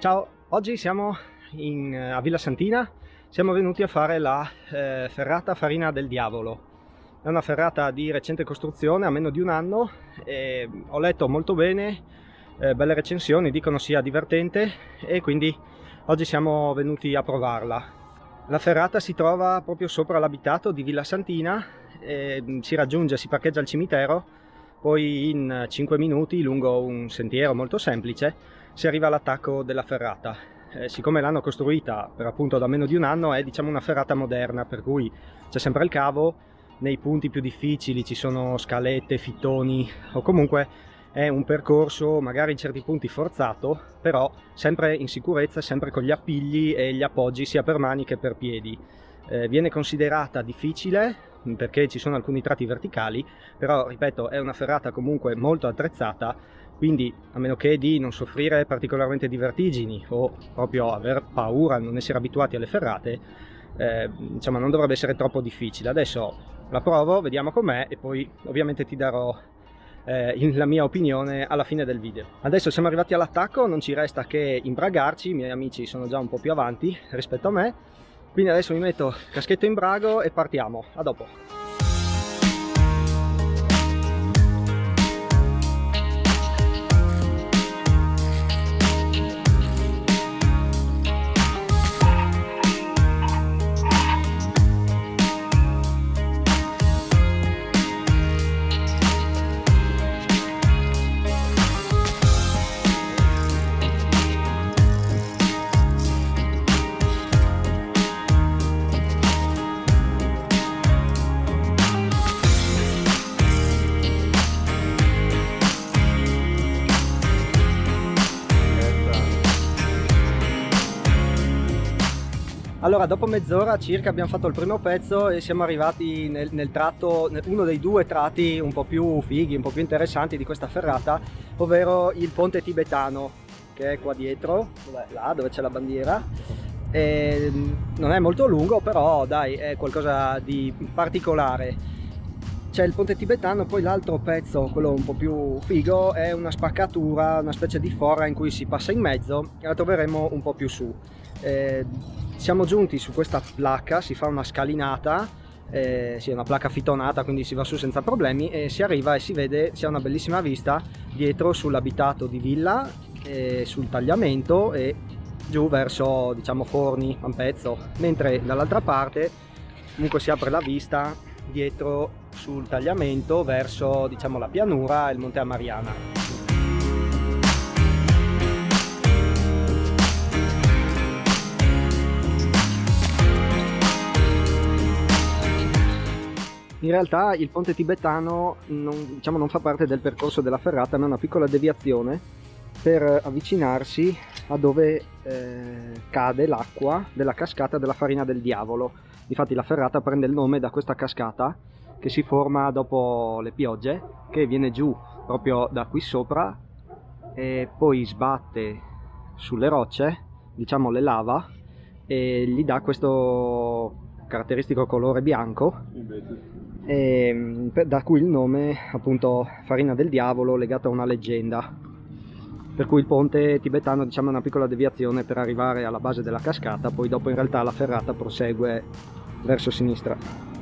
Ciao, oggi siamo a Villa Santina, siamo venuti a fare la ferrata Farina del Diavolo. È una ferrata di recente costruzione, a meno di un anno, e ho letto molto bene, belle recensioni, dicono sia divertente e quindi oggi siamo venuti a provarla. La ferrata si trova proprio sopra l'abitato di Villa Santina, si raggiunge, si parcheggia al cimitero, poi in 5 minuti lungo un sentiero molto semplice si arriva all'attacco della ferrata. Siccome l'hanno costruita per appunto da meno di un anno, è diciamo una ferrata moderna, per cui c'è sempre il cavo, nei punti più difficili ci sono scalette, fittoni, o comunque è un percorso magari in certi punti forzato, però sempre in sicurezza, sempre con gli appigli e gli appoggi sia per mani che per piedi. Viene considerata difficile perché ci sono alcuni tratti verticali, però ripeto è una ferrata comunque molto attrezzata, quindi a meno che di non soffrire particolarmente di vertigini o proprio aver paura, non essere abituati alle ferrate, diciamo non dovrebbe essere troppo difficile. Adesso la provo, vediamo com'è e poi ovviamente ti darò la mia opinione alla fine del video. Adesso siamo arrivati all'attacco, non ci resta che imbragarci, i miei amici sono già un po' più avanti rispetto a me, quindi adesso mi metto caschetto in brago e partiamo, a dopo. Allora, dopo mezz'ora circa abbiamo fatto il primo pezzo e siamo arrivati nel tratto, uno dei due tratti un po' più fighi, un po' più interessanti di questa ferrata, ovvero il ponte tibetano, che è qua dietro, là dove c'è la bandiera. E non è molto lungo, però dai, è qualcosa di particolare. C'è il ponte tibetano, poi l'altro pezzo, quello un po' più figo, è una spaccatura, una specie di fora in cui si passa in mezzo e la troveremo un po' più su. Siamo giunti su questa placca, si fa una scalinata, sì, è una placca fitonata, quindi si va su senza problemi e si arriva e si vede, si ha una bellissima vista dietro sull'abitato di villa, sul tagliamento e giù verso, diciamo, Forni, Ampezzo, mentre dall'altra parte comunque si apre la vista dietro sul tagliamento verso, diciamo, la pianura e il Monte Amariana. In realtà il ponte tibetano non fa parte del percorso della ferrata, ma è una piccola deviazione per avvicinarsi a dove cade l'acqua della cascata della Farina del Diavolo. Infatti la ferrata prende il nome da questa cascata che si forma dopo le piogge, che viene giù proprio da qui sopra e poi sbatte sulle rocce, diciamo le lava, e gli dà questo caratteristico colore bianco, da cui il nome appunto Farina del Diavolo, legato a una leggenda, per cui il ponte tibetano, diciamo, è una piccola deviazione per arrivare alla base della cascata, poi dopo in realtà la ferrata prosegue verso sinistra.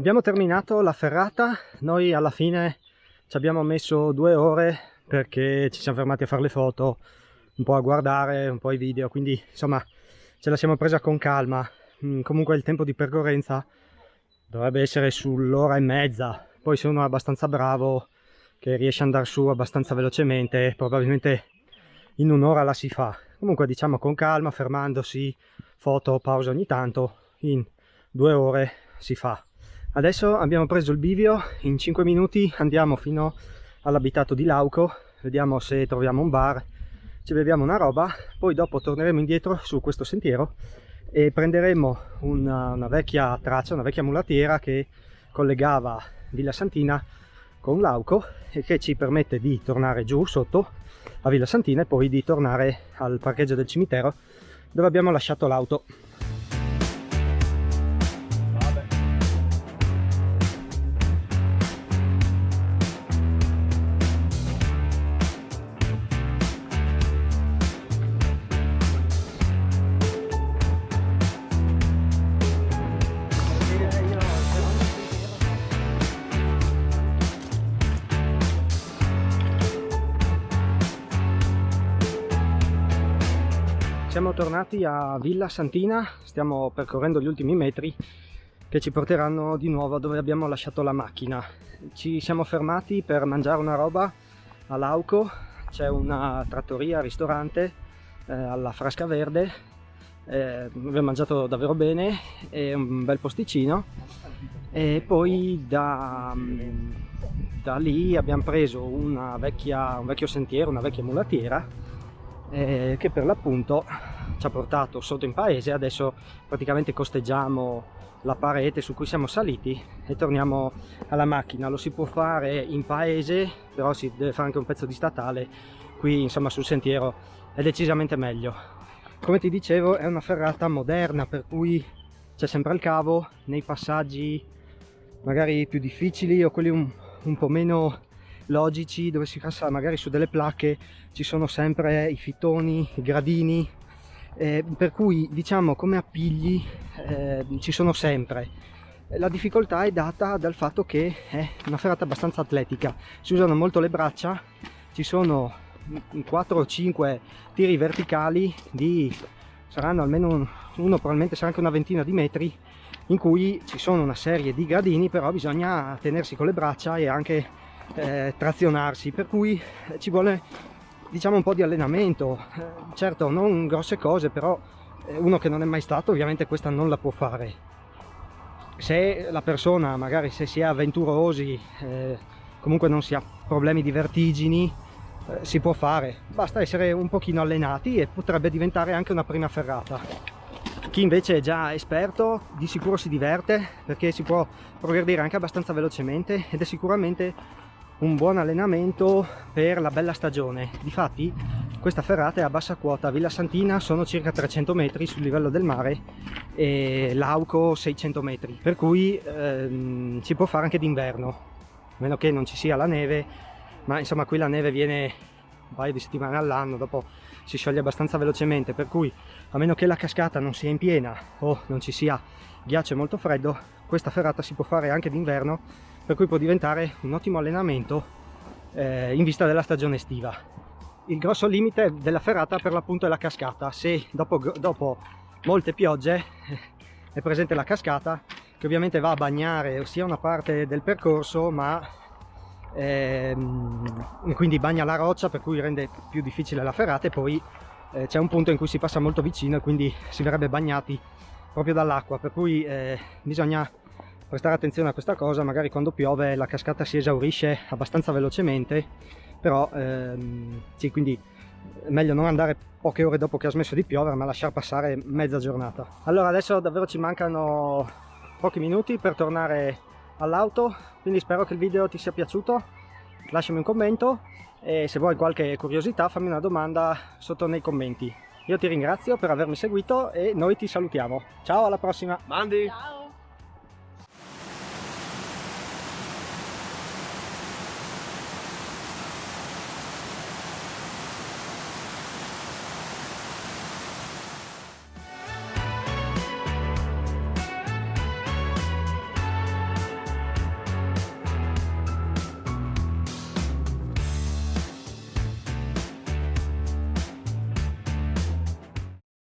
Abbiamo terminato la ferrata, noi alla fine ci abbiamo messo 2 ore perché ci siamo fermati a fare le foto, un po' a guardare, un po' i video, quindi insomma ce la siamo presa con calma. Comunque il tempo di percorrenza dovrebbe essere sull'ora e mezza, poi se uno è abbastanza bravo che riesce ad andare su abbastanza velocemente, probabilmente in un'ora la si fa. Comunque diciamo con calma, fermandosi, foto, pausa ogni tanto, in 2 ore si fa. Adesso abbiamo preso il bivio, in 5 minuti andiamo fino all'abitato di Lauco, vediamo se troviamo un bar, ci beviamo una roba, poi dopo torneremo indietro su questo sentiero e prenderemo una vecchia traccia, una vecchia mulattiera che collegava Villa Santina con Lauco e che ci permette di tornare giù sotto a Villa Santina e poi di tornare al parcheggio del cimitero dove abbiamo lasciato l'auto. Siamo tornati a Villa Santina, stiamo percorrendo gli ultimi metri che ci porteranno di nuovo dove abbiamo lasciato la macchina. Ci siamo fermati per mangiare una roba a Lauco, c'è una trattoria, ristorante alla Frasca Verde, abbiamo mangiato davvero bene, è un bel posticino e poi da lì abbiamo preso un vecchio sentiero, una vecchia mulattiera che per l'appunto ci ha portato sotto in paese. Adesso praticamente costeggiamo la parete su cui siamo saliti e torniamo alla macchina. Lo si può fare in paese, però si deve fare anche un pezzo di statale. Qui insomma sul sentiero è decisamente meglio. Come ti dicevo, è una ferrata moderna, per cui c'è sempre il cavo nei passaggi magari più difficili o quelli un po' meno logici, dove si passa magari su delle placche, ci sono sempre i fittoni, i gradini, per cui diciamo come appigli ci sono sempre. La difficoltà è data dal fatto che è una ferrata abbastanza atletica, si usano molto le braccia, ci sono 4 o 5 tiri verticali saranno almeno uno probabilmente sarà anche una ventina di metri, in cui ci sono una serie di gradini, però bisogna tenersi con le braccia e anche trazionarsi, per cui ci vuole diciamo un po' di allenamento, certo non grosse cose, però uno che non è mai stato ovviamente questa non la può fare. Se la persona magari se si è avventurosi, comunque non si ha problemi di vertigini, si può fare, basta essere un pochino allenati e potrebbe diventare anche una prima ferrata. Chi invece è già esperto di sicuro si diverte, perché si può progredire anche abbastanza velocemente ed è sicuramente un buon allenamento per la bella stagione. Difatti questa ferrata è a bassa quota, Villa Santina sono circa 300 metri sul livello del mare e Lauco 600 metri, per cui si può fare anche d'inverno, a meno che non ci sia la neve, ma insomma qui la neve viene un paio di settimane all'anno, dopo si scioglie abbastanza velocemente, per cui a meno che la cascata non sia in piena o non ci sia ghiaccio e molto freddo, questa ferrata si può fare anche d'inverno, per cui può diventare un ottimo allenamento in vista della stagione estiva. Il grosso limite della ferrata per l'appunto è la cascata. Se dopo molte piogge è presente la cascata, che ovviamente va a bagnare sia una parte del percorso, ma quindi bagna la roccia, per cui rende più difficile la ferrata, e poi c'è un punto in cui si passa molto vicino e quindi si verrebbe bagnati proprio dall'acqua, per cui bisogna prestare attenzione a questa cosa. Magari quando piove la cascata si esaurisce abbastanza velocemente, però sì, quindi è meglio non andare poche ore dopo che ha smesso di piovere, ma lasciar passare mezza giornata. Allora adesso davvero ci mancano pochi minuti per tornare all'auto, quindi spero che il video ti sia piaciuto, lasciami un commento e se vuoi qualche curiosità fammi una domanda sotto nei commenti. Io ti ringrazio per avermi seguito e noi ti salutiamo. Ciao, alla prossima! Mandi! Ciao!